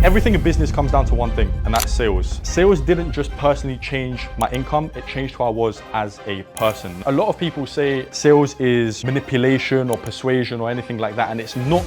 Everything in business comes down to one thing, and that's sales. Sales didn't just personally change my income, it changed who I was as a person. A lot of people say sales is manipulation or persuasion or anything like that, and it's not.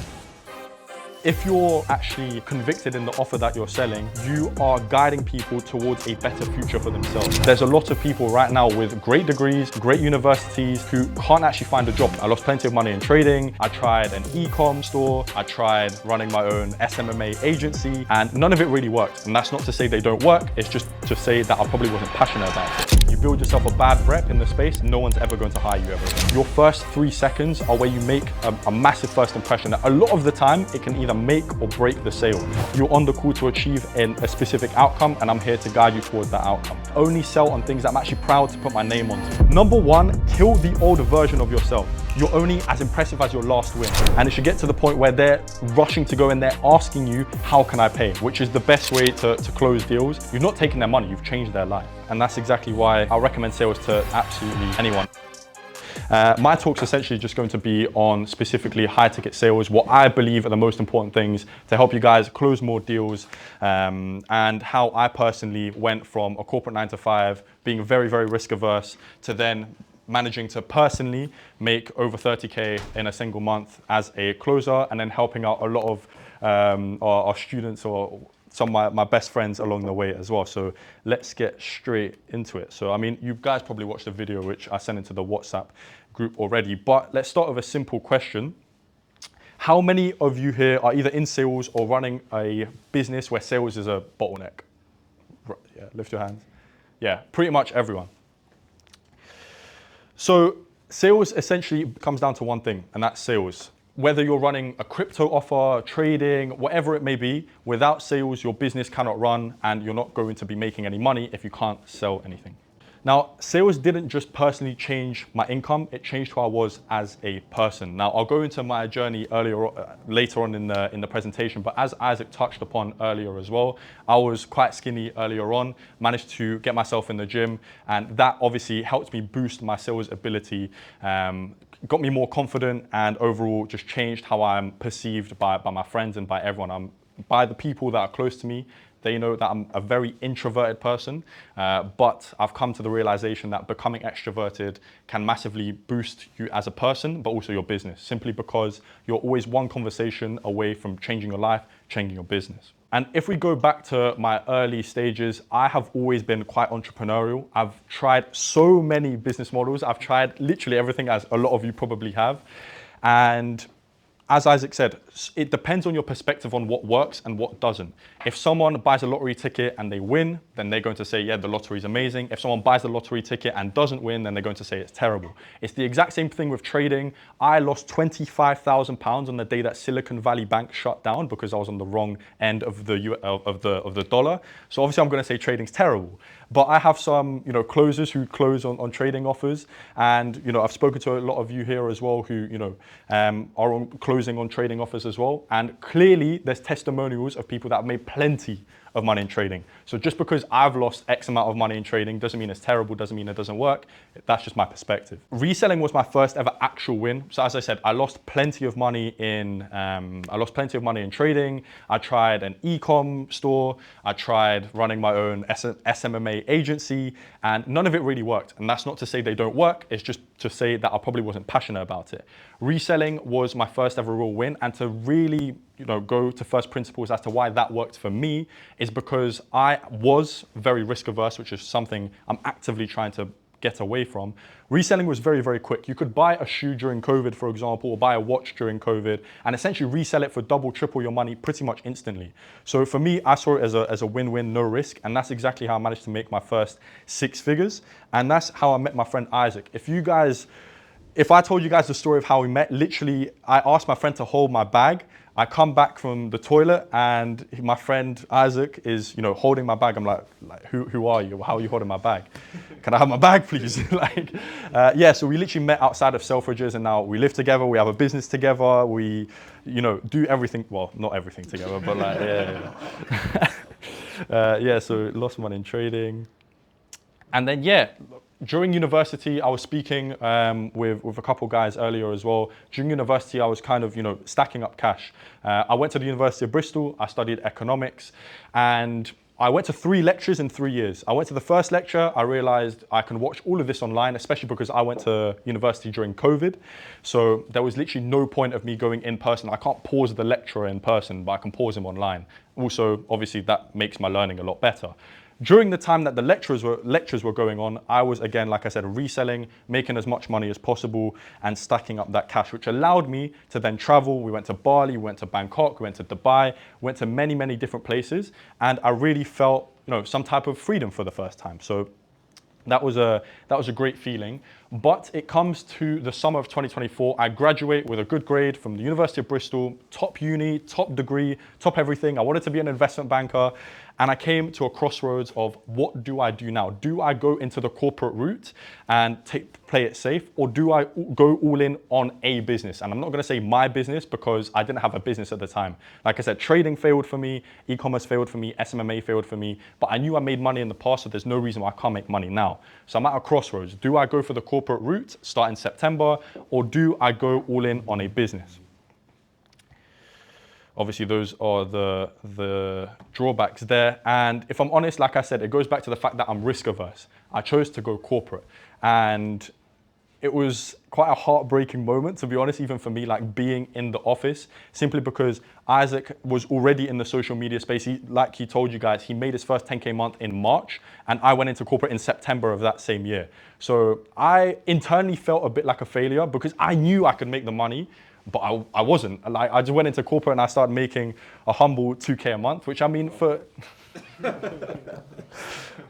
If you're actually convicted in the offer that you're selling, you are guiding people towards a better future for themselves. There's a lot of people right now with great degrees, great universities who can't actually find a job. I lost plenty of money in trading. I tried an e-com store. I tried running my own SMMA agency, and none of it really worked. And that's not to say they don't work. It's just to say that I probably wasn't passionate about it. You build yourself a bad rep in the space, no one's ever going to hire you ever again. Your first 3 seconds are where you make a massive first impression. A lot of the time, it can either make or break the sale. You're on the call to achieve a specific outcome, and I'm here to guide you towards that outcome. Only sell on things that I'm actually proud to put my name onto. Number 1, kill the older version of yourself. You're only as impressive as your last win. And it should get to the point where they're rushing to go and they're asking you, how can I pay? Which is the best way to close deals. You've not taken their money, you've changed their life. And that's exactly why I recommend sales to absolutely anyone. My talk's essentially just going to be on specifically high ticket sales, what I believe are the most important things to help you guys close more deals, and how I personally went from a corporate 9 to 5, being very, very risk averse, to then managing to personally make over 30K in a single month as a closer, and then helping out a lot of our students or some of my best friends along the way as well. So let's get straight into it. So, I mean, you guys probably watched the video which I sent into the WhatsApp group already, but let's start with a simple question. How many of you here are either in sales or running a business where sales is a bottleneck? Yeah, lift your hands. Yeah, pretty much everyone. So sales essentially comes down to one thing, and that's sales. Whether you're running a crypto offer, trading, whatever it may be, without sales, your business cannot run and you're not going to be making any money if you can't sell anything. Now, sales didn't just personally change my income, it changed who I was as a person. Now, I'll go into my journey later on in the presentation, but as Isaac touched upon earlier as well, I was quite skinny earlier on, managed to get myself in the gym, and that obviously helped me boost my sales ability, got me more confident, and overall just changed how I'm perceived by my friends and by everyone. By the people that are close to me. They know that I'm a very introverted person, but I've come to the realization that becoming extroverted can massively boost you as a person, but also your business, simply because you're always one conversation away from changing your life, changing your business. And if we go back to my early stages, I have always been quite entrepreneurial. I've tried so many business models. I've tried literally everything, as a lot of you probably have. And as Isaac said, it depends on your perspective on what works and what doesn't. If someone buys a lottery ticket and they win, then they're going to say, yeah, the lottery is amazing. If someone buys the lottery ticket and doesn't win, then they're going to say it's terrible. It's the exact same thing with trading. I lost £25,000 on the day that Silicon Valley Bank shut down because I was on the wrong end of the dollar. So obviously I'm going to say trading's terrible. But I have some, closers who close on trading offers, and I've spoken to a lot of you here as well who, are closing on trading offers as well. And clearly, there's testimonials of people that have made plenty of money in trading. So just because I've lost X amount of money in trading doesn't mean it's terrible, doesn't mean it doesn't work. That's just my perspective. Reselling was my first ever actual win. So as I said, I lost plenty of money in trading. I tried an e-com store. I tried running my own SMMA agency, and none of it really worked. And that's not to say they don't work. It's just to say that I probably wasn't passionate about it. Reselling was my first ever real win, and to really go to first principles as to why that worked for me is because I was very risk averse, which is something I'm actively trying to get away from. Reselling was very, very quick. You could buy a shoe during COVID, for example, or buy a watch during COVID, and essentially resell it for double, triple your money pretty much instantly. So for me, I saw it as a win-win, no risk, and that's exactly how I managed to make my first 6 figures. And that's how I met my friend Isaac. If I told you guys the story of how we met, literally, I asked my friend to hold my bag. I come back from the toilet and my friend Isaac is, holding my bag. I'm like, who are you? How are you holding my bag? Can I have my bag, please? So we literally met outside of Selfridges, and now we live together. We have a business together. We, do everything. Well, not everything together, but so lost money in trading. And then, during university, I was speaking with a couple guys earlier as well. During university, I was kind of, stacking up cash. I went to the University of Bristol. I studied economics, and I went to 3 lectures in 3 years. I went to the first lecture. I realized I can watch all of this online, especially because I went to university during COVID. So there was literally no point of me going in person. I can't pause the lecturer in person, but I can pause him online. Also, obviously, that makes my learning a lot better. During the time that the lectures were going on, I was, again, like I said, reselling, making as much money as possible and stacking up that cash, which allowed me to then travel. We went to Bali, we went to Bangkok, we went to Dubai, went to many, many different places. And I really felt, some type of freedom for the first time. So that was a great feeling. But it comes to the summer of 2024. I graduate with a good grade from the University of Bristol, top uni, top degree, top everything. I wanted to be an investment banker. And I came to a crossroads of, what do I do now? Do I go into the corporate route and play it safe, or do I go all in on a business? And I'm not going to say my business, because I didn't have a business at the time. Like I said, trading failed for me, e-commerce failed for me, SMMA failed for me, but I knew I made money in the past, so there's no reason why I can't make money now. So I'm at a crossroads. Do I go for the corporate route, start in September, or do I go all in on a business? Obviously, those are the drawbacks there. And if I'm honest, like I said, it goes back to the fact that I'm risk averse. I chose to go corporate. And it was quite a heartbreaking moment, to be honest, even for me, like being in the office, simply because Isaac was already in the social media space. Like he told you guys, he made his first 10K month in March, and I went into corporate in September of that same year. So I internally felt a bit like a failure, because I knew I could make the money, but I wasn't. Like, I just went into corporate and I started making a humble 2K a month, which, I mean,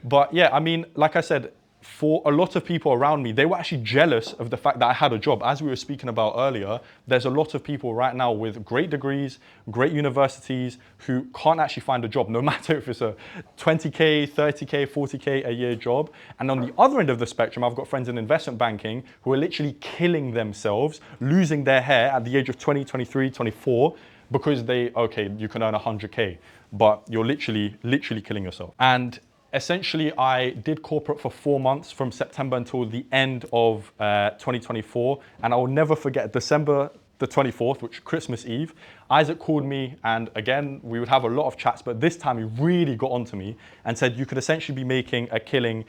but yeah, I mean, like I said, for a lot of people around me, they were actually jealous of the fact that I had a job. As we were speaking about earlier, there's a lot of people right now with great degrees, great universities, who can't actually find a job, no matter if it's a 20K, 30K, 40K a year job. And on the other end of the spectrum, I've got friends in investment banking who are literally killing themselves, losing their hair at the age of 20, 23, 24, because you can earn 100K, but you're literally killing yourself. And essentially, I did corporate for 4 months, from September until the end of 2024. And I will never forget December the 24th, which is Christmas Eve. Isaac called me, and again, we would have a lot of chats, but this time he really got onto me and said, you could essentially be making a killing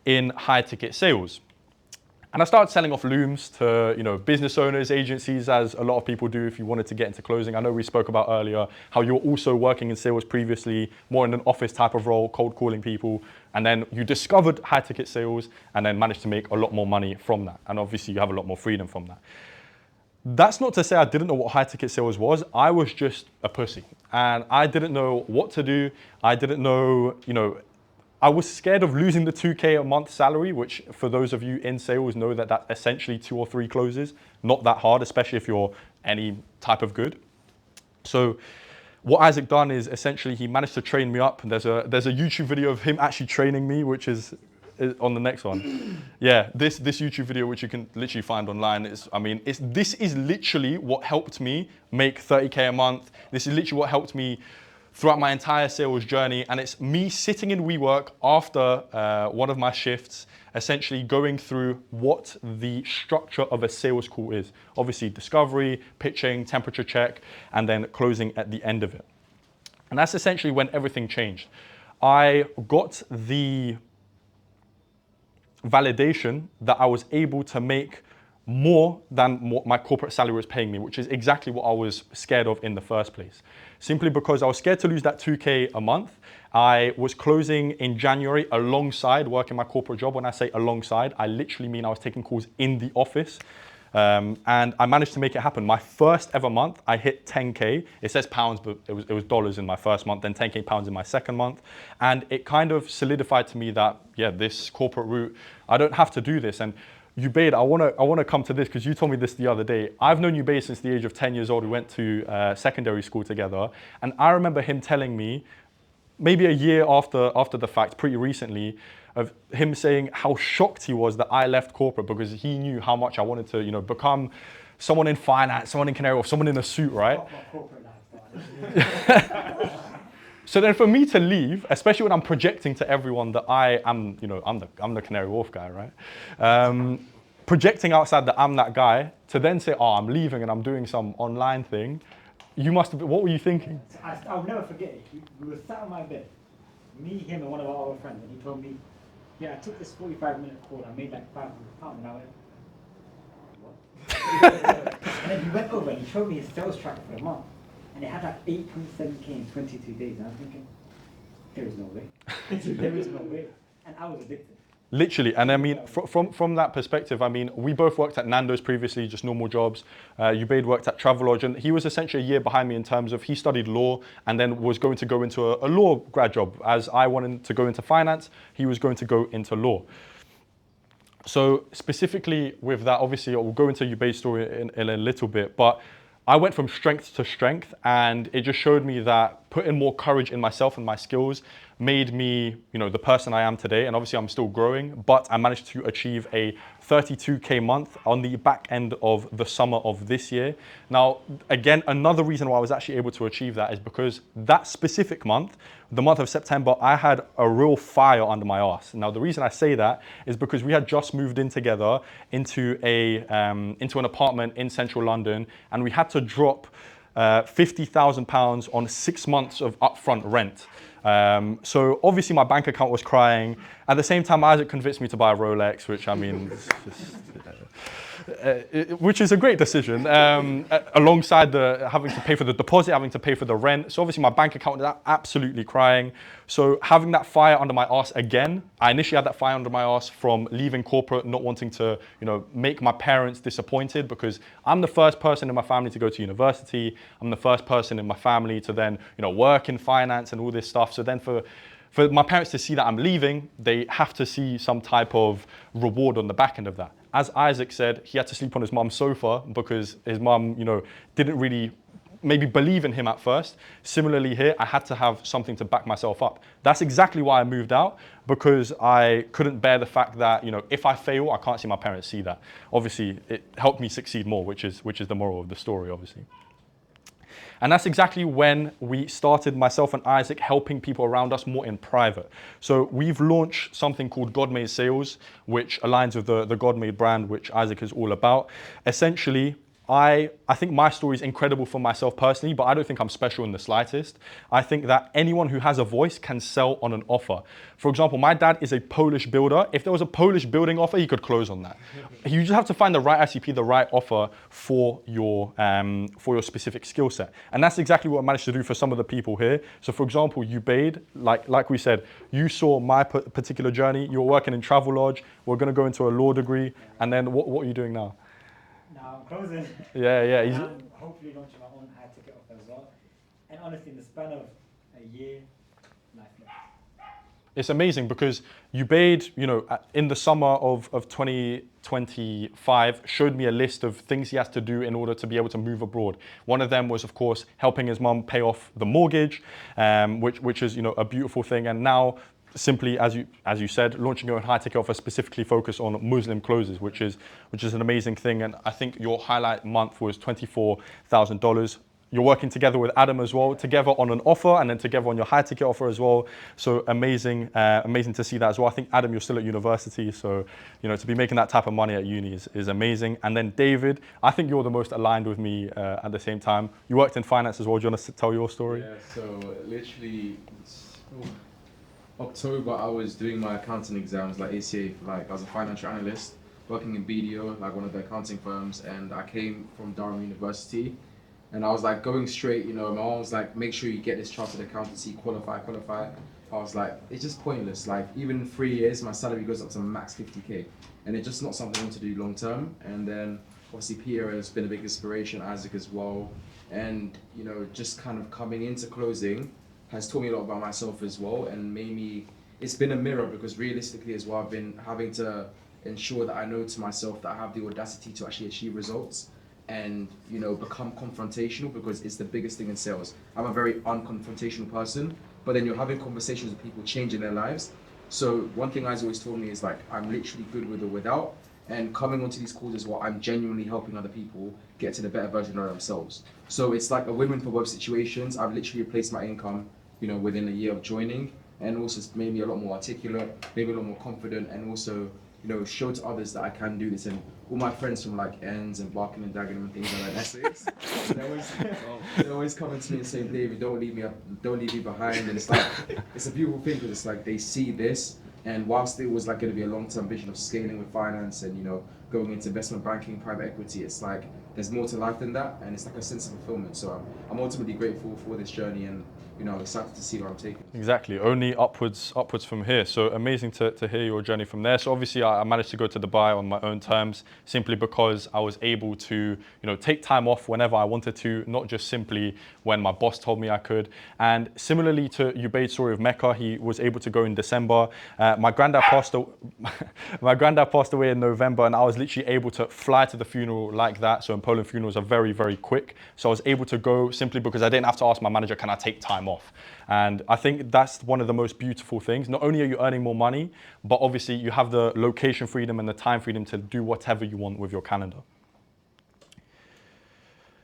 in high ticket sales. And I started selling off looms to, business owners, agencies, as a lot of people do if you wanted to get into closing. I know we spoke about earlier how you were also working in sales previously, more in an office type of role, cold calling people. And then you discovered high ticket sales and then managed to make a lot more money from that. And obviously you have a lot more freedom from that. That's not to say I didn't know what high ticket sales was. I was just a pussy and I didn't know what to do. I didn't know, I was scared of losing the 2K a month salary, which for those of you in sales know that that's essentially 2 or 3 closes. Not that hard, especially if you're any type of good. So what Isaac done is essentially he managed to train me up. There's a YouTube video of him actually training me, which is on the next one. Yeah, this YouTube video, which you can literally find online, this is literally what helped me make 30K a month. This is literally what helped me throughout my entire sales journey. And it's me sitting in WeWork after one of my shifts, essentially going through what the structure of a sales call is. Obviously discovery, pitching, temperature check, and then closing at the end of it. And that's essentially when everything changed. I got the validation that I was able to make more than what my corporate salary was paying me, which is exactly what I was scared of in the first place. Simply because I was scared to lose that 2K a month. I was closing in January alongside working my corporate job. When I say alongside, I literally mean I was taking calls in the office. And I managed to make it happen. My first ever month, I hit 10K. It says pounds, but it was dollars in my first month, then 10K pounds in my second month. And it kind of solidified to me that, yeah, this corporate route, I don't have to do this. And Ubaid, I want to come to this because you told me this the other day. I've known Ubaid since the age of 10 years old. We went to secondary school together. And I remember him telling me, maybe a year after the fact, pretty recently, of him saying how shocked he was that I left corporate because he knew how much I wanted to, become someone in finance, someone in Canary Wharf, someone in a suit, right? So then for me to leave, especially when I'm projecting to everyone that I am, I'm the Canary Wharf guy, right? Projecting outside that I'm that guy, to then say, oh, I'm leaving and I'm doing some online thing, you must have, what were you thinking? I'll never forget it. We were sat on my bed, me, him, and one of our other friends, and he told me, yeah, I took this 45-minute call, I made like £500, and I went, what? And then he went over and he showed me his sales tracker for the month, and it had like 8.7k in 22 days, and I was thinking, there is no way. There is no way. And I was addicted. Literally, and I mean, from that perspective, I mean, we both worked at Nando's previously, just normal jobs. Ubaid worked at Travelodge, and he was essentially a year behind me in terms of he studied law and then was going to go into a law grad job. As I wanted to go into finance, he was going to go into law. So specifically with that, obviously, we'll go into Ubaid's story in a little bit, but I went from strength to strength, and it just showed me that putting more courage in myself and my skills made me, the person I am today. And obviously I'm still growing, but I managed to achieve a 32K month on the back end of the summer of this year. Now, again, another reason why I was actually able to achieve that is because that specific month, the month of September, I had a real fire under my arse. Now, the reason I say that is because we had just moved in together into an apartment in central London, and we had to drop £50,000 on 6 months of upfront rent. So obviously my bank account was crying. At the same time, Isaac convinced me to buy a Rolex, which I mean, which is a great decision, alongside having to pay for the deposit, having to pay for the rent. So obviously my bank account was absolutely crying. So having that fire under my arse again, I initially had that fire under my arse from leaving corporate, not wanting to, make my parents disappointed, because I'm the first person in my family to go to university. I'm the first person in my family to then, work in finance and all this stuff. So then for my parents to see that I'm leaving, they have to see some type of reward on the back end of that. As Isaac said, he had to sleep on his mum's sofa because his mum, didn't really maybe believe in him at first. Similarly here, I had to have something to back myself up. That's exactly why I moved out, because I couldn't bear the fact that, if I fail, I can't see my parents see that. Obviously, it helped me succeed more, which is the moral of the story, obviously. And that's exactly when we started, myself and Isaac, helping people around us more in private. So we've launched something called GodMade Sales, which aligns with the GodMade brand, which Isaac is all about. Essentially, I think my story is incredible for myself personally, but I don't think I'm special in the slightest. I think that anyone who has a voice can sell on an offer. For example, my dad is a Polish builder. If there was a Polish building offer, he could close on that. You just have to find the right ICP, the right offer for your specific skill set. And that's exactly what I managed to do for some of the people here. So for example, Ubaid, like we said, you saw my particular journey. You're working in Travelodge. We're going to go into a law degree. And then what are you doing now? Now I'm closing. Yeah. And I'm hopefully launching my own high ticket offer as well. And honestly, in the span of a year, life left. It's amazing because Ubaid, in the summer of 2025, showed me a list of things he has to do in order to be able to move abroad. One of them was, of course, helping his mum pay off the mortgage, which is, a beautiful thing. And now, simply, as you said, launching your own high ticket offer specifically focused on Muslim closes, which is an amazing thing. And I think your highlight month was $24,000. You're working together with Adam as well, together on an offer and then together on your high ticket offer as well. So amazing to see that as well. I think Adam, you're still at university, so to be making that type of money at uni is amazing. And then David, I think you're the most aligned with me at the same time. You worked in finance as well. Do you want to tell your story? Yeah. So literally, October, I was doing my accounting exams, like ACA, I was a financial analyst working in BDO, like one of the accounting firms, and I came from Durham University, and I was like going straight, my mom was like, make sure you get this chartered accountancy, qualify. I was like, it's just pointless. Like even in 3 years, my salary goes up to max 50K, and it's just not something I want to do long term. And then obviously Peter has been a big inspiration, Isaac as well, and just kind of coming into closing has taught me a lot about myself as well, and made me, it's been a mirror, because realistically as well, I've been having to ensure that I know to myself that I have the audacity to actually achieve results and become confrontational, because it's the biggest thing in sales. I'm a very unconfrontational person, but then you're having conversations with people changing their lives. So one thing Isaac always told me is like, I'm literally good with or without, and coming onto these calls as well, I'm genuinely helping other people get to the better version of themselves. So it's like a win-win for both situations. I've literally replaced my income you know, within a year of joining, and also it's made me a lot more articulate, maybe a lot more confident, and also, you know, show to others that I can do this. And all my friends from like Ends and Barking and Dagenham and things like that, Essex, they're always coming to me and saying, David, don't leave me behind. And it's like, it's a beautiful thing because it's like they see this, and whilst it was like going to be a long-term vision of scaling with finance and, you know, going into investment banking, private equity, it's like there's more to life than that, and it's like a sense of fulfillment. So I'm ultimately grateful for this journey, and, you know, I'm excited to see where I'm taking. Exactly, only upwards from here. So amazing to hear your journey from there. So obviously I managed to go to Dubai on my own terms, simply because I was able to, you know, take time off whenever I wanted to, not just simply when my boss told me I could. And similarly to Ubaid's story of Mecca, he was able to go in December. My granddad passed away in November, and I was literally able to fly to the funeral like that. So in Poland, funerals are very, very quick. So I was able to go simply because I didn't have to ask my manager, can I take time off? And I think that's one of the most beautiful things. Not only are you earning more money, but obviously you have the location freedom and the time freedom to do whatever you want with your calendar.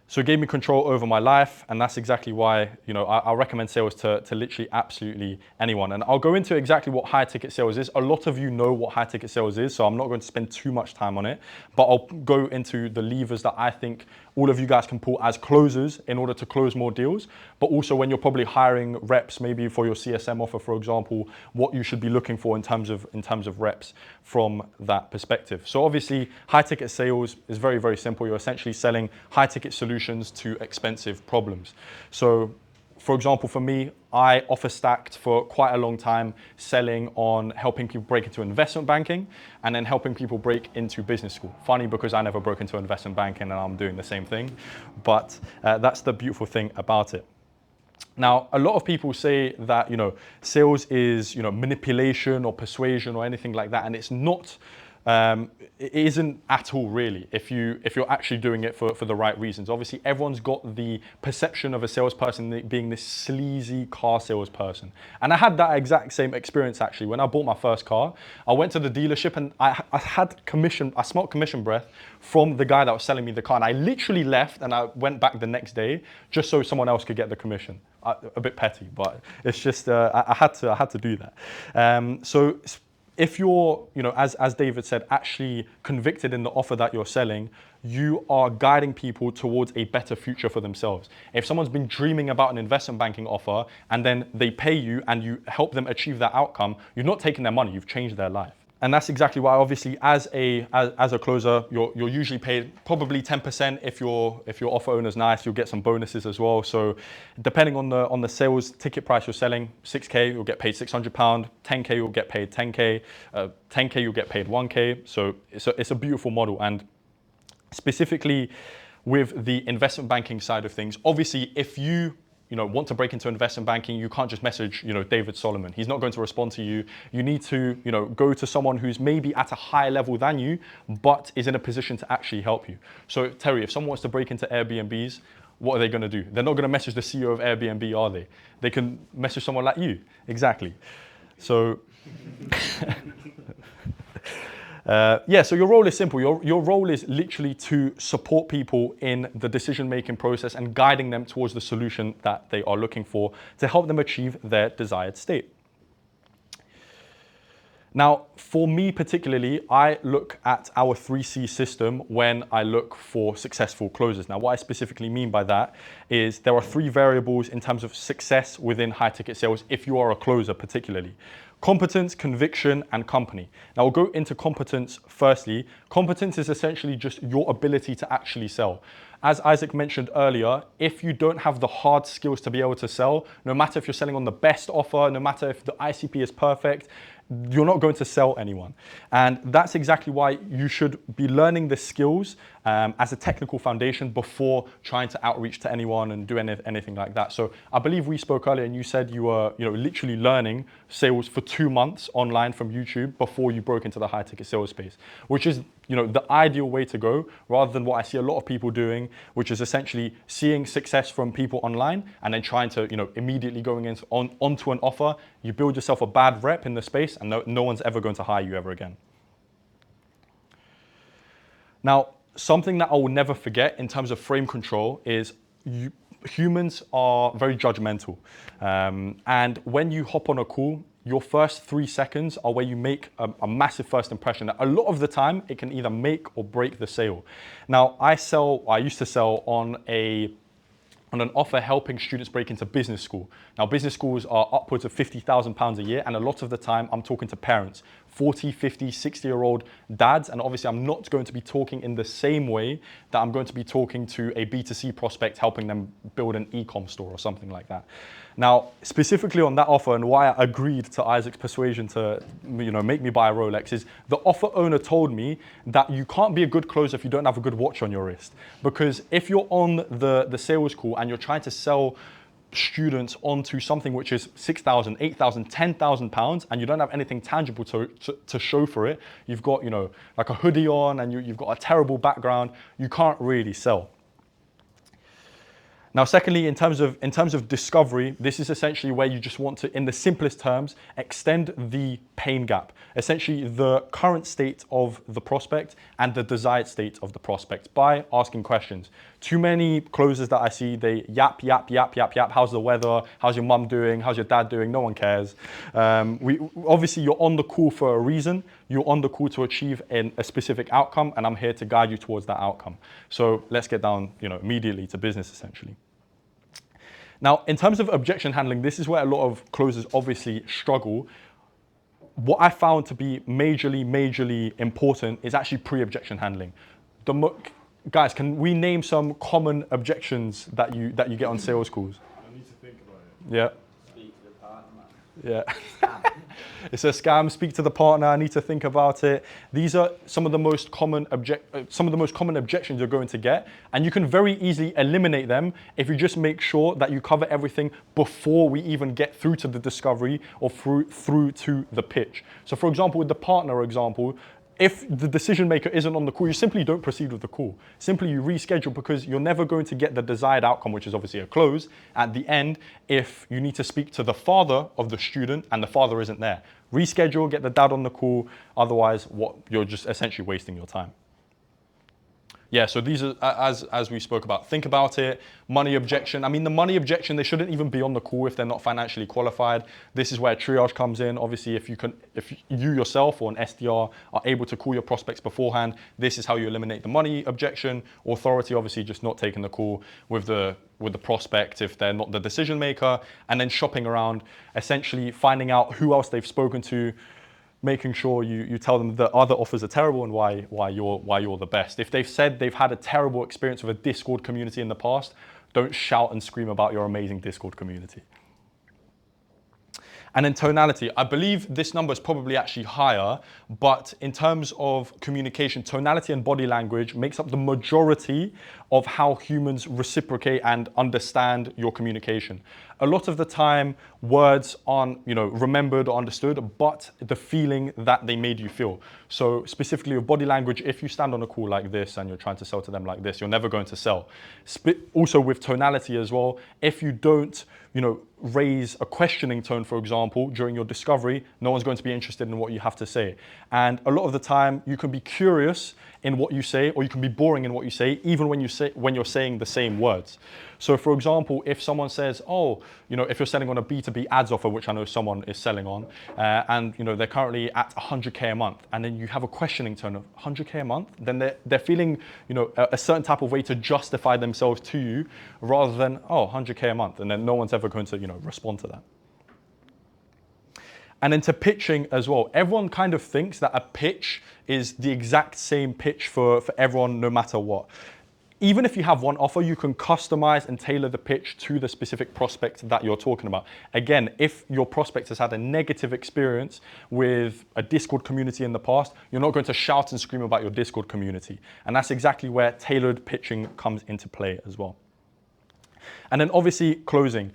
So it gave me control over my life, and that's exactly why, you know, I recommend sales to literally absolutely anyone. And I'll go into exactly what high ticket sales is. A lot of you know what high ticket sales is, so I'm not going to spend too much time on it, but I'll go into the levers that I think all of you guys can pull as closers in order to close more deals, but also when you're probably hiring reps, maybe for your CSM offer, for example, what you should be looking for in terms of reps from that perspective. So obviously, high ticket sales is very, very simple. You're essentially selling high ticket solutions to expensive problems. So for example, for me, I offer stacked for quite a long time, selling on helping people break into investment banking and then helping people break into business school. Funny, because I never broke into investment banking and I'm doing the same thing, but that's the beautiful thing about it. Now, a lot of people say that, you know, sales is, you know, manipulation or persuasion or anything like that, and it's not. It isn't at all, really, if you're actually doing it for the right reasons. Obviously, everyone's got the perception of a salesperson being this sleazy car salesperson. And I had that exact same experience, actually. When I bought my first car, I went to the dealership and I smelled commission breath from the guy that was selling me the car. And I literally left and I went back the next day just so someone else could get the commission. A bit petty, but it's just, I had to do that. So if you're, you know, as David said, actually convicted in the offer that you're selling, you are guiding people towards a better future for themselves. If someone's been dreaming about an investment banking offer and then they pay you and you help them achieve that outcome, you're not taking their money, you've changed their life. And that's exactly why, obviously, as a closer, you're usually paid probably 10%. If your offer owner's nice, you'll get some bonuses as well. So depending on the sales ticket price you're selling, 6K, you'll get paid £600, 10K, you'll get paid 10K, 10K, you'll get paid 1K. So it's a beautiful model. And specifically with the investment banking side of things, obviously, if you want to break into investment banking, you can't just message, David Solomon. He's not going to respond to you. You need to, go to someone who's maybe at a higher level than you, but is in a position to actually help you. So Terry, if someone wants to break into Airbnbs, what are they going to do? They're not going to message the CEO of Airbnb, are they? They can message someone like you. Exactly. So, so your role is simple. Your role is literally to support people in the decision-making process and guiding them towards the solution that they are looking for to help them achieve their desired state. Now, for me particularly, I look at our 3C system when I look for successful closers. Now, what I specifically mean by that is there are 3 variables in terms of success within high-ticket sales if you are a closer particularly. Competence, conviction, and company. Now we'll go into competence firstly. Competence is essentially just your ability to actually sell. As Isaac mentioned earlier, if you don't have the hard skills to be able to sell, no matter if you're selling on the best offer, no matter if the ICP is perfect, you're not going to sell anyone. And that's exactly why you should be learning the skills as a technical foundation before trying to outreach to anyone and do anything like that. So I believe we spoke earlier and you said you were literally learning sales for 2 months online from YouTube before you broke into the high ticket sales space, which is the ideal way to go, rather than what I see a lot of people doing, which is essentially seeing success from people online and then trying to immediately going onto an offer. You build yourself a bad rep in the space and no one's ever going to hire you ever again. Now, something that I will never forget in terms of frame control is humans are very judgmental. And when you hop on a call, your first 3 seconds are where you make a massive first impression. A lot of the time, it can either make or break the sale. Now, I used to sell on an offer helping students break into business school. Now, business schools are upwards of £50,000 a year, and a lot of the time I'm talking to parents, 40, 50, 60-year-old dads, and obviously I'm not going to be talking in the same way that I'm going to be talking to a B2C prospect helping them build an e-com store or something like that. Now, specifically on that offer and why I agreed to Isaac's persuasion to, make me buy a Rolex is the offer owner told me that you can't be a good closer if you don't have a good watch on your wrist. Because if you're on the sales call and you're trying to sell students onto something which is £6,000, £8,000, £10,000 and you don't have anything tangible to show for it, you've got, like a hoodie on and you've got a terrible background, you can't really sell. Now, secondly, in terms of discovery, this is essentially where you just want to, in the simplest terms, extend the pain gap. Essentially, the current state of the prospect and the desired state of the prospect by asking questions. Too many closers that I see, they yap. How's the weather? How's your mum doing? How's your dad doing? No one cares. Obviously, you're on the call for a reason. You're on the call to achieve a specific outcome, and I'm here to guide you towards that outcome. So let's get down, immediately to business, essentially. Now, in terms of objection handling, this is where a lot of closers obviously struggle. What I found to be majorly important is actually pre-objection handling. Guys, can we name some common objections that you get on sales calls? I need to think about it. Yeah. Speak to the partner. Yeah. It's a scam. Speak to the partner. I need to think about it. These are some of the most common objections you're going to get, and you can very easily eliminate them if you just make sure that you cover everything before we even get through to the discovery or through to the pitch. So, for example, with the partner example, if the decision maker isn't on the call, you simply don't proceed with the call. Simply you reschedule, because you're never going to get the desired outcome, which is obviously a close, at the end if you need to speak to the father of the student and the father isn't there. Reschedule, get the dad on the call, otherwise you're just essentially wasting your time. Yeah, so these are, as we spoke about, think about it. Money objection. I mean, the money objection, they shouldn't even be on the call if they're not financially qualified. This is where triage comes in. Obviously, if you yourself or an SDR are able to call your prospects beforehand, this is how you eliminate the money objection. Authority, obviously, just not taking the call with the prospect if they're not the decision maker, and then shopping around, essentially finding out who else they've spoken to, making sure you tell them that other offers are terrible and why you're the best. If they've said they've had a terrible experience with a Discord community in the past, don't shout and scream about your amazing Discord community. And then tonality, I believe this number is probably actually higher, but in terms of communication, tonality and body language makes up the majority of how humans reciprocate and understand your communication. A lot of the time, words aren't, remembered or understood, but the feeling that they made you feel. So specifically with body language, if you stand on a call like this and you're trying to sell to them like this, you're never going to sell. Also with tonality as well, if you don't, raise a questioning tone, for example, during your discovery, no one's going to be interested in what you have to say. And a lot of the time, you can be curious in what you say, or you can be boring in what you say, even when you're saying the same words. So for example, if someone says, if you're selling on a B2B ads offer, which I know someone is selling on, and they're currently at 100K a month, and then you have a questioning tone of 100K a month, then they're feeling, a certain type of way to justify themselves to you, rather than, 100K a month, and then no one's ever going to, respond to that. And then to pitching as well. Everyone kind of thinks that a pitch is the exact same pitch for everyone, no matter what. Even if you have one offer, you can customize and tailor the pitch to the specific prospect that you're talking about. Again, if your prospect has had a negative experience with a Discord community in the past, you're not going to shout and scream about your Discord community. And that's exactly where tailored pitching comes into play as well. And then obviously closing.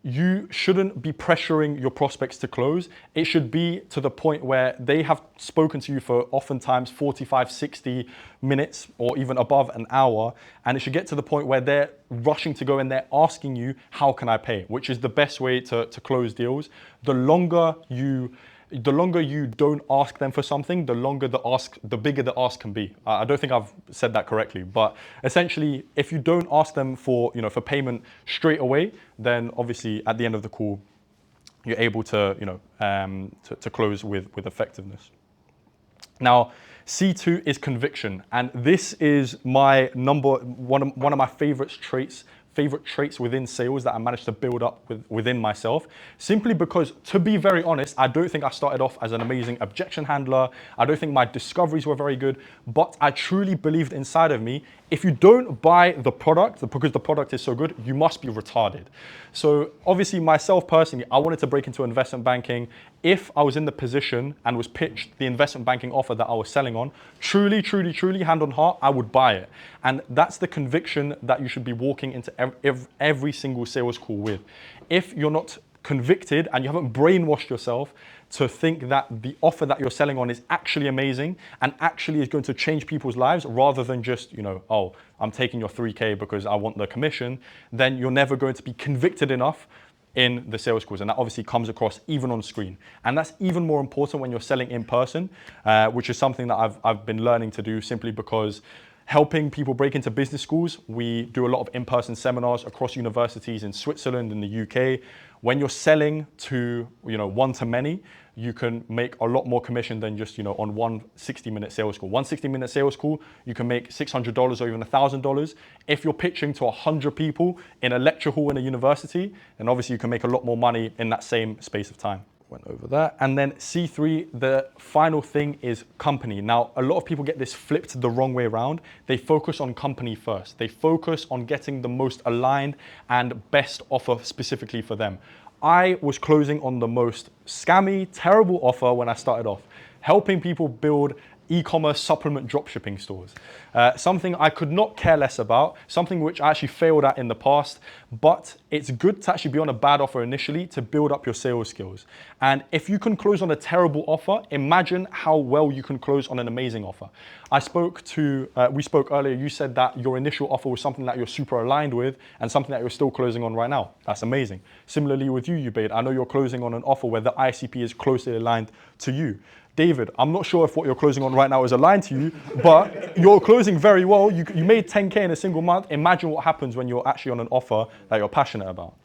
You shouldn't be pressuring your prospects to close. It should be to the point where they have spoken to you for oftentimes 45, 60, minutes or even above an hour. And it should get to the point where they're rushing to go and they're asking you, how can I pay? Which is the best way to close deals. The longer you don't ask them for something, the bigger the ask can be. I don't think I've said that correctly, but essentially, if you don't ask them for payment straight away, then obviously at the end of the call, you're able to to close with effectiveness. Now, C2 is conviction, and this is my one of my favorite traits within sales that I managed to build up within myself, simply because, to be very honest, I don't think I started off as an amazing objection handler. I don't think my discoveries were very good, but I truly believed inside of me, if you don't buy the product because the product is so good, you must be retarded. So obviously myself personally, I wanted to break into investment banking. If I was in the position and was pitched the investment banking offer that I was selling on, truly, hand on heart, I would buy it. And that's the conviction that you should be walking into every single sales call with. If you're not convicted and you haven't brainwashed yourself to think that the offer that you're selling on is actually amazing and actually is going to change people's lives rather than just, oh, I'm taking your 3K because I want the commission, then you're never going to be convicted enough in the sales calls. And that obviously comes across even on screen. And that's even more important when you're selling in person, which is something that I've been learning to do simply because helping people break into business schools, we do a lot of in-person seminars across universities in Switzerland, in the UK. When you're selling to, one-to-many, you can make a lot more commission than just, on one 60-minute sales call. One 60-minute sales call, you can make $600 or even $1,000. If you're pitching to 100 people in a lecture hall in a university, then obviously you can make a lot more money in that same space of time. Went over that. And then C3, the final thing is company. Now, a lot of people get this flipped the wrong way around. They focus on company first. They focus on getting the most aligned and best offer specifically for them. I was closing on the most scammy, terrible offer when I started off, helping people build e-commerce supplement dropshipping stores. Something I could not care less about, something which I actually failed at in the past, but it's good to actually be on a bad offer initially to build up your sales skills. And if you can close on a terrible offer, imagine how well you can close on an amazing offer. We spoke earlier, you said that your initial offer was something that you're super aligned with and something that you're still closing on right now. That's amazing. Similarly with you, Ubaid, I know you're closing on an offer where the ICP is closely aligned to you. David, I'm not sure if what you're closing on right now is aligned to you, but you're closing very well. You made 10K in a single month. Imagine what happens when you're actually on an offer that you're passionate about.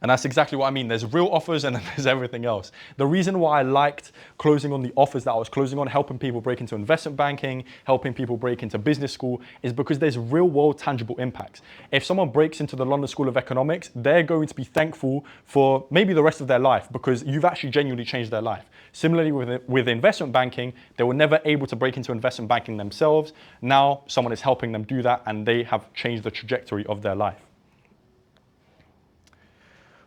And that's exactly what I mean. There's real offers and then there's everything else. The reason why I liked closing on the offers that I was closing on, helping people break into investment banking, helping people break into business school, is because there's real world tangible impacts. If someone breaks into the London School of Economics, they're going to be thankful for maybe the rest of their life because you've actually genuinely changed their life. Similarly with investment banking, they were never able to break into investment banking themselves. Now someone is helping them do that and they have changed the trajectory of their life.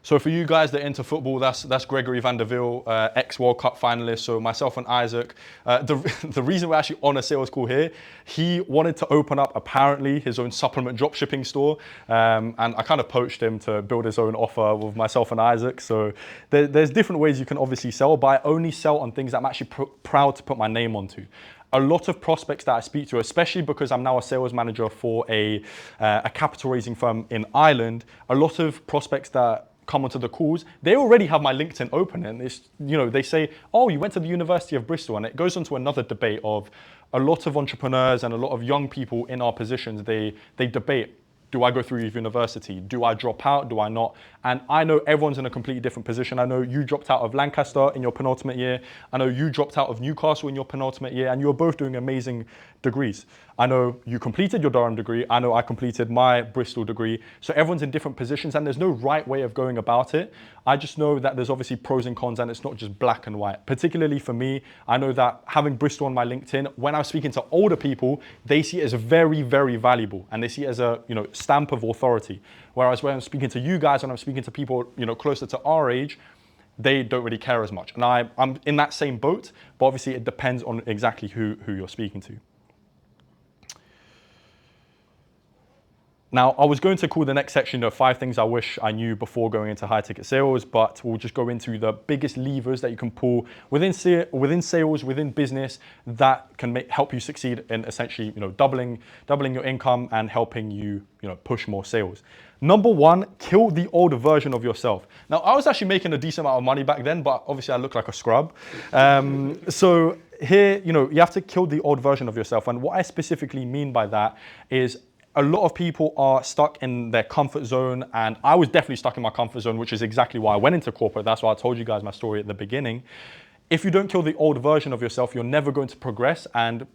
So for you guys that are into football, that's Gregory van der Wiel, ex-World Cup finalist. So myself and Isaac, the reason we're actually on a sales call here, he wanted to open up apparently his own supplement dropshipping store. And I kind of poached him to build his own offer with myself and Isaac. So there's different ways you can obviously sell, but I only sell on things that I'm actually proud to put my name onto. A lot of prospects that I speak to, especially because I'm now a sales manager for a capital raising firm in Ireland, a lot of prospects that come onto the calls, they already have my LinkedIn open and it's, they say, oh, you went to the University of Bristol, and it goes into another debate of a lot of entrepreneurs and a lot of young people in our positions, they debate, do I go through university? Do I drop out? Do I not? And I know everyone's in a completely different position. I know you dropped out of Lancaster in your penultimate year. I know you dropped out of Newcastle in your penultimate year, and you're both doing amazing degrees. I know you completed your Durham degree. I know I completed my Bristol degree. So everyone's in different positions and there's no right way of going about it. I just know that there's obviously pros and cons and it's not just black and white. Particularly for me, I know that having Bristol on my LinkedIn, when I'm speaking to older people, they see it as very, very valuable and they see it as a stamp of authority. Whereas when I'm speaking to you guys and I'm speaking to people closer to our age, they don't really care as much. And I'm in that same boat, but obviously it depends on exactly who you're speaking to. Now, I was going to call the next section 5 things I wish I knew before going into high ticket sales, but we'll just go into the biggest levers that you can pull within sales, within business, that can help you succeed in essentially, doubling your income and helping you, push more sales. Number 1, kill the old version of yourself. Now, I was actually making a decent amount of money back then, but obviously I look like a scrub. So here, you have to kill the old version of yourself. And what I specifically mean by that is a lot of people are stuck in their comfort zone, and I was definitely stuck in my comfort zone, which is exactly why I went into corporate. That's why I told you guys my story at the beginning. If you don't kill the old version of yourself, you're never going to progress, and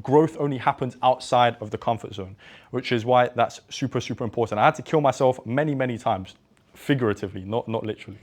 growth only happens outside of the comfort zone, which is why that's super, super important. I had to kill myself many, many times, figuratively, not literally.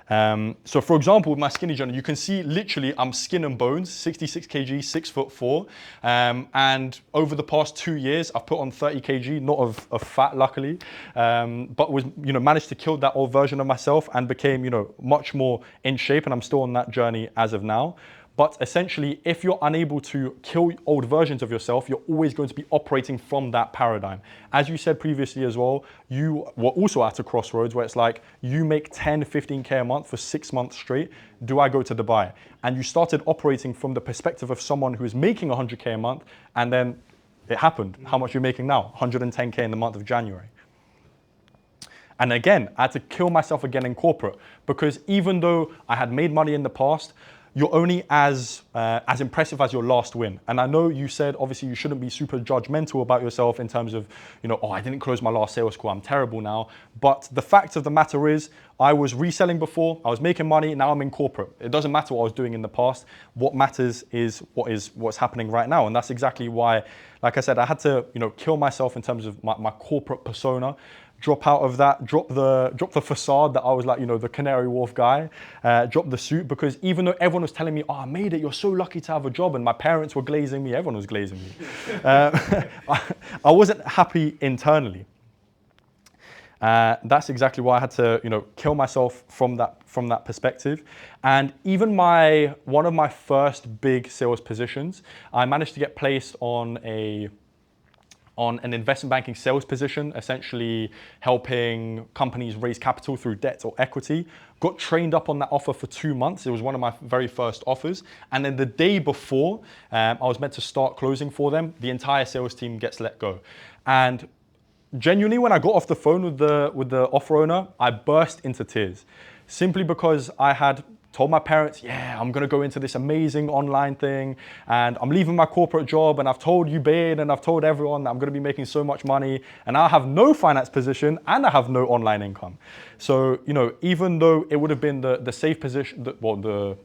So for example, with my skinny journey, you can see literally I'm skin and bones, 66 kg, 6'4". And over the past 2 years, I've put on 30 kg, not of fat, luckily, but was, managed to kill that old version of myself and became, much more in shape. And I'm still on that journey as of now. But essentially, if you're unable to kill old versions of yourself, you're always going to be operating from that paradigm. As you said previously as well, you were also at a crossroads where it's like, you make 10, 15K a month for 6 months straight. Do I go to Dubai? And you started operating from the perspective of someone who is making 100K a month, and then it happened. How much you're making now? 110K in the month of January. And again, I had to kill myself again in corporate, because even though I had made money in the past, you're only as impressive as your last win. And I know you said, obviously, you shouldn't be super judgmental about yourself in terms of, oh, I didn't close my last sales call, I'm terrible now. But the fact of the matter is, I was reselling before, I was making money, now I'm in corporate. It doesn't matter what I was doing in the past. What matters is what's happening right now. And that's exactly why, like I said, I had to, kill myself in terms of my corporate persona. Drop out of that, drop the facade that I was like, the Canary Wharf guy, drop the suit, because even though everyone was telling me, oh, I made it, you're so lucky to have a job, and my parents were glazing me, everyone was glazing me, I wasn't happy internally. That's exactly why I had to, kill myself from that perspective. And even one of my first big sales positions, I managed to get placed on an investment banking sales position, essentially helping companies raise capital through debt or equity. Got trained up on that offer for 2 months. It was one of my very first offers. And then the day before I was meant to start closing for them, the entire sales team gets let go. And genuinely, when I got off the phone with the offer owner, I burst into tears, simply because I had told my parents, yeah, I'm going to go into this amazing online thing, and I'm leaving my corporate job, and I've told Ubaid and I've told everyone that I'm going to be making so much money, and I have no finance position and I have no online income. So, even though it would have been the safe position, the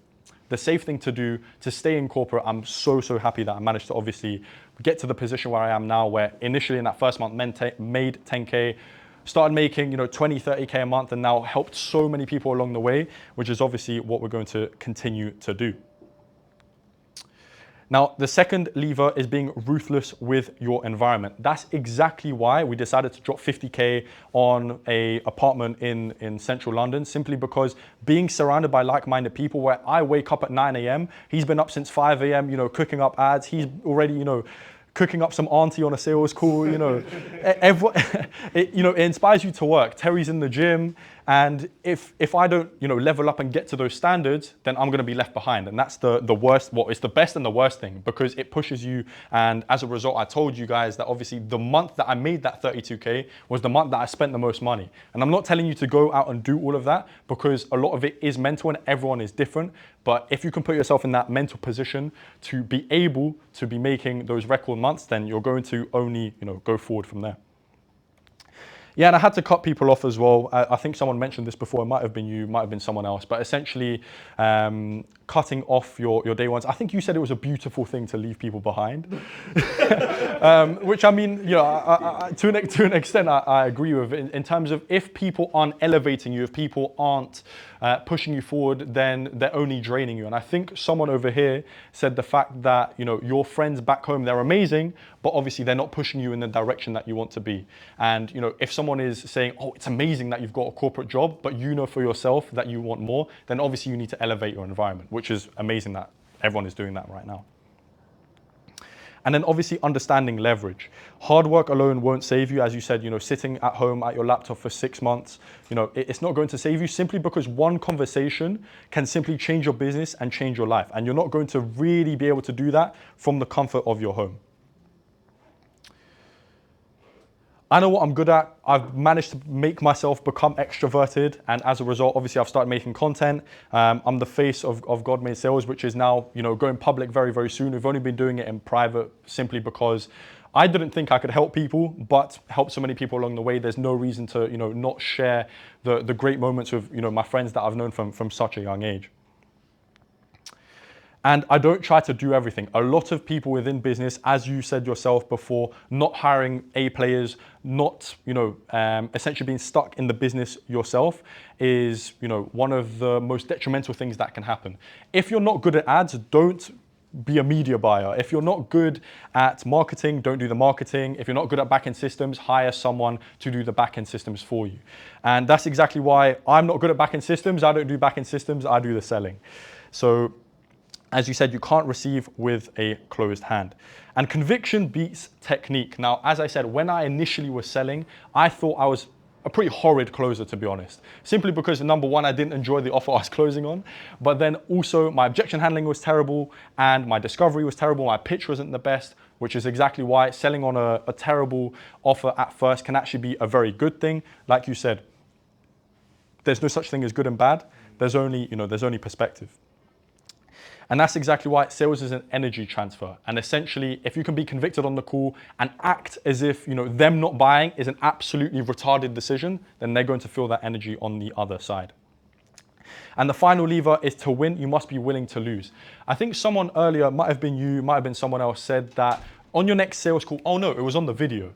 safe thing to do to stay in corporate, I'm so happy that I managed to obviously get to the position where I am now, where initially in that first month made 10K, started making 20, 30K a month, and now helped so many people along the way, which is obviously what we're going to continue to do. Now, the second lever is being ruthless with your environment. That's exactly why we decided to drop 50K on an apartment in central London, simply because being surrounded by like-minded people, where I wake up at 9 a.m., he's been up since 5 a.m., cooking up ads, he's already, cooking up some auntie on a sales call, it inspires you to work. Terry's in the gym, and if I don't, level up and get to those standards, then I'm going to be left behind. And that's the worst. Well, it's the best and the worst thing, because it pushes you. And as a result, I told you guys that obviously the month that I made that 32K was the month that I spent the most money. And I'm not telling you to go out and do all of that, because a lot of it is mental and everyone is different. But if you can put yourself in that mental position to be able to be making those record months, then you're going to only, go forward from there. Yeah, and I had to cut people off as well. I think someone mentioned this before. It might have been you, might have been someone else. But essentially, cutting off your day ones. I think you said it was a beautiful thing to leave people behind. Which, I mean, to an extent, I agree with. In terms of, if people aren't elevating you, if people aren't pushing you forward, then they're only draining you. And I think someone over here said the fact that, your friends back home, they're amazing, but obviously they're not pushing you in the direction that you want to be. And, if someone is saying, oh, it's amazing that you've got a corporate job, but for yourself that you want more, then obviously you need to elevate your environment, which is amazing that everyone is doing that right now. And then obviously understanding leverage. Hard work alone won't save you. As you said, sitting at home at your laptop for 6 months, it's not going to save you, simply because one conversation can simply change your business and change your life. And you're not going to really be able to do that from the comfort of your home. I know what I'm good at. I've managed to make myself become extroverted, and as a result, obviously, I've started making content. I'm the face of God Made Sales, which is now, going public very, very soon. We've only been doing it in private simply because I didn't think I could help people, but helped so many people along the way. There's no reason to, not share the great moments with, my friends that I've known from such a young age. And I don't try to do everything. A lot of people within business, as you said yourself before, not hiring A players, not, essentially being stuck in the business yourself is, one of the most detrimental things that can happen. If you're not good at ads, don't be a media buyer. If you're not good at marketing, don't do the marketing. If you're not good at back-end systems, hire someone to do the back-end systems for you. And that's exactly why I'm not good at back-end systems. I don't do back-end systems, I do the selling. So, as you said, you can't receive with a closed hand. And conviction beats technique. Now, as I said, when I initially was selling, I thought I was a pretty horrid closer, to be honest. Simply because, number one, I didn't enjoy the offer I was closing on. But then also my objection handling was terrible and my discovery was terrible. My pitch wasn't the best, which is exactly why selling on a terrible offer at first can actually be a very good thing. Like you said, there's no such thing as good and bad. There's only perspective. And that's exactly why sales is an energy transfer. And essentially, if you can be convicted on the call and act as if, them not buying is an absolutely retarded decision, then they're going to feel that energy on the other side. And the final lever is to win, you must be willing to lose. I think someone earlier, might have been you, might have been someone else, said that on your next sales call, oh no, it was on the video.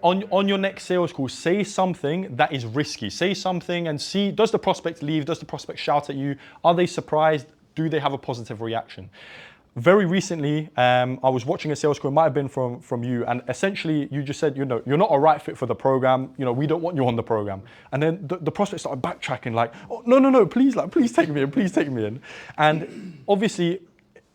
On your next sales call, say something that is risky. Say something and see, does the prospect leave? Does the prospect shout at you? Are they surprised? Do they have a positive reaction? Very recently, I was watching a sales call, it might have been from you, and essentially you just said, you're not a right fit for the program, we don't want you on the program. And then the prospect started backtracking like, oh, no, please take me in. And obviously,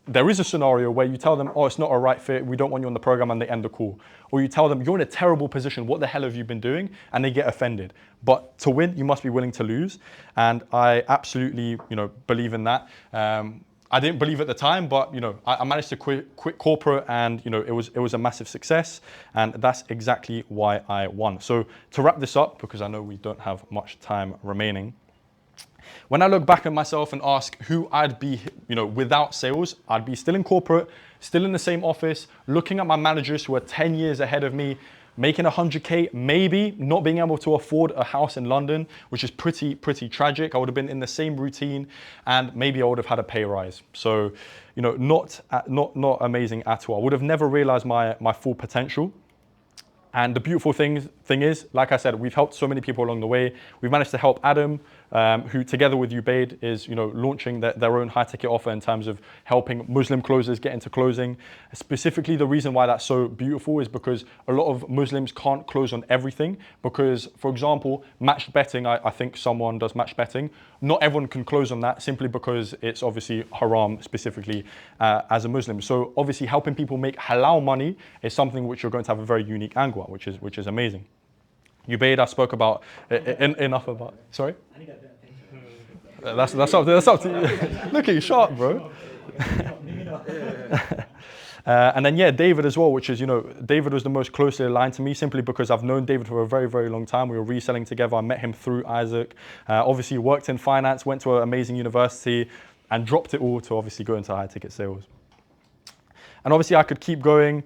there is a scenario where you tell them, oh, it's not a right fit, we don't want you on the program, and they end the call. Or you tell them, you're in a terrible position, what the hell have you been doing? And they get offended. But to win, you must be willing to lose. And I absolutely, believe in that. I didn't believe at the time, but I managed to quit corporate, and it was a massive success, and that's exactly why I won. So to wrap this up, because I know we don't have much time remaining, when I look back at myself and ask who I'd be, without sales, I'd be still in corporate, still in the same office, looking at my managers who are 10 years ahead of me, making 100K, maybe not being able to afford a house in London, which is pretty tragic. I would have been in the same routine, and maybe I would have had a pay rise. So, not amazing at all. I would have never realized my full potential. And the beautiful thing is, like I said, we've helped so many people along the way. We've managed to help Adam, who together with Ubaid is, launching their own high ticket offer in terms of helping Muslim closers get into closing. Specifically, the reason why that's so beautiful is because a lot of Muslims can't close on everything because, for example, matched betting, I think someone does match betting. Not everyone can close on that simply because it's obviously haram specifically as a Muslim. So obviously helping people make halal money is something which you're going to have a very unique angle at, which is amazing. Ubaid, I spoke about enough about. Sorry? I need a better picture. That's up to you. Looking sharp, bro. And then, David as well, which is, David was the most closely aligned to me simply because I've known David for a very, very long time. We were reselling together. I met him through Isaac. Obviously, worked in finance, went to an amazing university, and dropped it all to obviously go into high ticket sales. And obviously, I could keep going,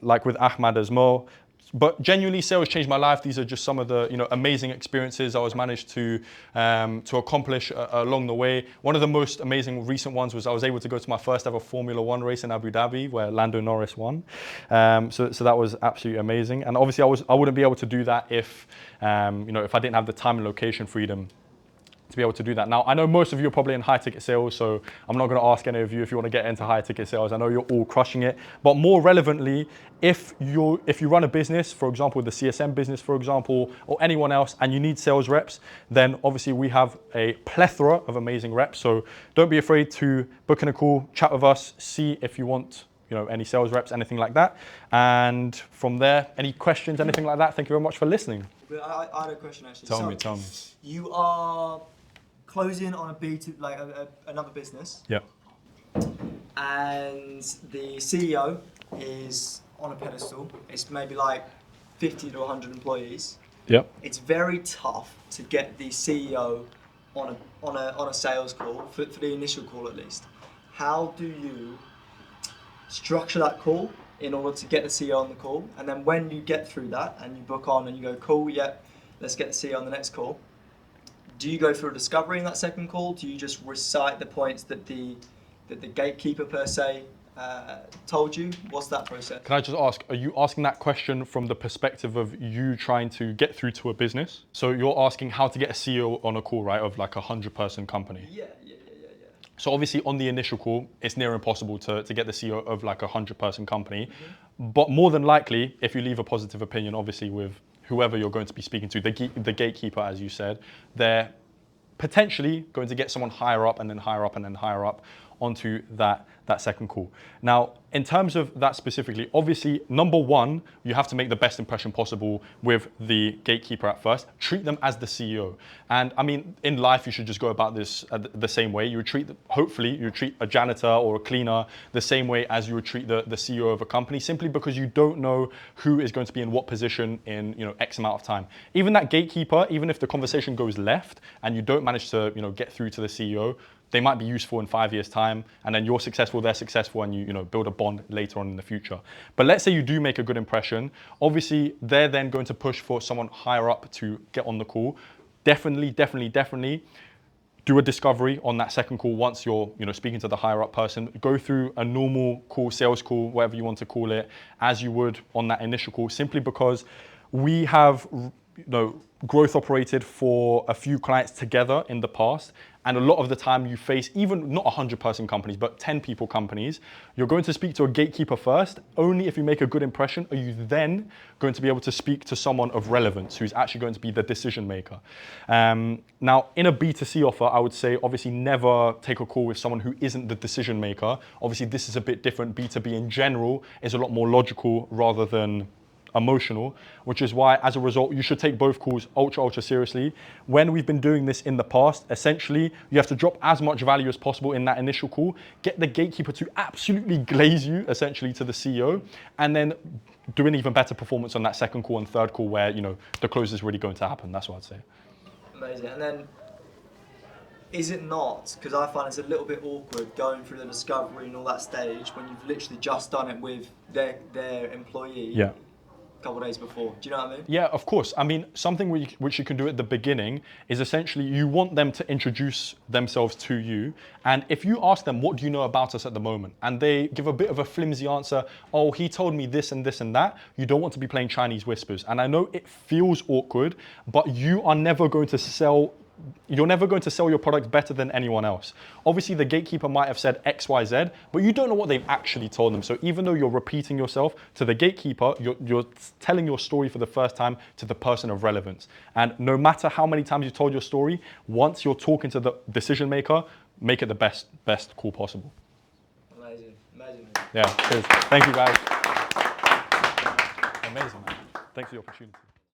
like with Ahmad as well. But genuinely, sales changed my life. These are just some of the amazing experiences I was managed to accomplish along the way. One of the most amazing recent ones was I was able to go to my first ever Formula One race in Abu Dhabi, where Lando Norris won. So that was absolutely amazing. And obviously, I wouldn't be able to do that if if I didn't have the time and location freedom to be able to do that. Now, I know most of you are probably in high ticket sales, so I'm not going to ask any of you if you want to get into high ticket sales. I know you're all crushing it, but more relevantly, if you run a business, for example, the CSM business, for example, or anyone else, and you need sales reps, then obviously we have a plethora of amazing reps. So don't be afraid to book in a call, chat with us, see if you want any sales reps, anything like that. And from there, any questions, anything like that? Thank you very much for listening. But I had a question actually. Tell me. You are closing on a B2, like another business, Yeah. and the CEO is on a pedestal. It's maybe like 50 to 100 employees. Yeah. It's very tough to get the CEO on a sales call for the initial call at least. How do you structure that call in order to get the CEO on the call? And then when you get through that and you book on and you go, cool, yep, let's get the CEO on the next call. Do you go through a discovery in that second call? Do you just recite the points that the gatekeeper per se told you? What's that process? Can I just ask, are you asking that question from the perspective of you trying to get through to a business? So you're asking how to get a CEO on a call, right, of like a 100-person company? Yeah. So obviously on the initial call, it's near impossible to get the CEO of like a 100-person company. Mm-hmm. But more than likely, if you leave a positive opinion, obviously with whoever you're going to be speaking to, the gatekeeper, as you said, they're potentially going to get someone higher up and then higher up and then higher up onto that second call. Now, in terms of that specifically, obviously, number one, you have to make the best impression possible with the gatekeeper at first. Treat them as the CEO. And I mean, in life, you should just go about this the same way. You would treat, hopefully, you would treat a janitor or a cleaner the same way as you would treat the CEO of a company, simply because you don't know who is going to be in what position in X amount of time. Even that gatekeeper, even if the conversation goes left and you don't manage to get through to the CEO, they might be useful in 5 years' time, and then you're successful, they're successful, and you build a bond later on in the future. But let's say you do make a good impression. Obviously, they're then going to push for someone higher up to get on the call. Definitely do a discovery on that second call once you're speaking to the higher up person. Go through a normal call, sales call, whatever you want to call it, as you would on that initial call, simply because we have growth operated for a few clients together in the past. And a lot of the time you face even not 100-person companies, but 10 people companies. You're going to speak to a gatekeeper first. Only if you make a good impression are you then going to be able to speak to someone of relevance who's actually going to be the decision maker. Now, in a B2C offer, I would say obviously never take a call with someone who isn't the decision maker. Obviously, this is a bit different. B2B in general is a lot more logical rather than emotional, which is why, as a result, you should take both calls ultra seriously. When we've been doing this in the past, essentially, you have to drop as much value as possible in that initial call, get the gatekeeper to absolutely glaze you, essentially, to the CEO, and then do an even better performance on that second call and third call where, the close is really going to happen. That's what I'd say. Amazing. And then, is it not, because I find it's a little bit awkward going through the discovery and all that stage when you've literally just done it with their employee? Yeah. Couple of days before. Do you know what I mean? Yeah, of course. I mean, something which you can do at the beginning is essentially you want them to introduce themselves to you. And if you ask them, what do you know about us at the moment? And they give a bit of a flimsy answer, oh, he told me this and this and that. You don't want to be playing Chinese whispers. And I know it feels awkward, but you are never going to sell you're never going to sell your product better than anyone else. Obviously, the gatekeeper might have said X, Y, Z, but you don't know what they've actually told them. So even though you're repeating yourself to the gatekeeper, you're telling your story for the first time to the person of relevance. And no matter how many times you've told your story, once you're talking to the decision maker, make it the best call possible. Amazing. Yeah, cheers. Thank you, guys. Amazing, man. Thanks for the opportunity.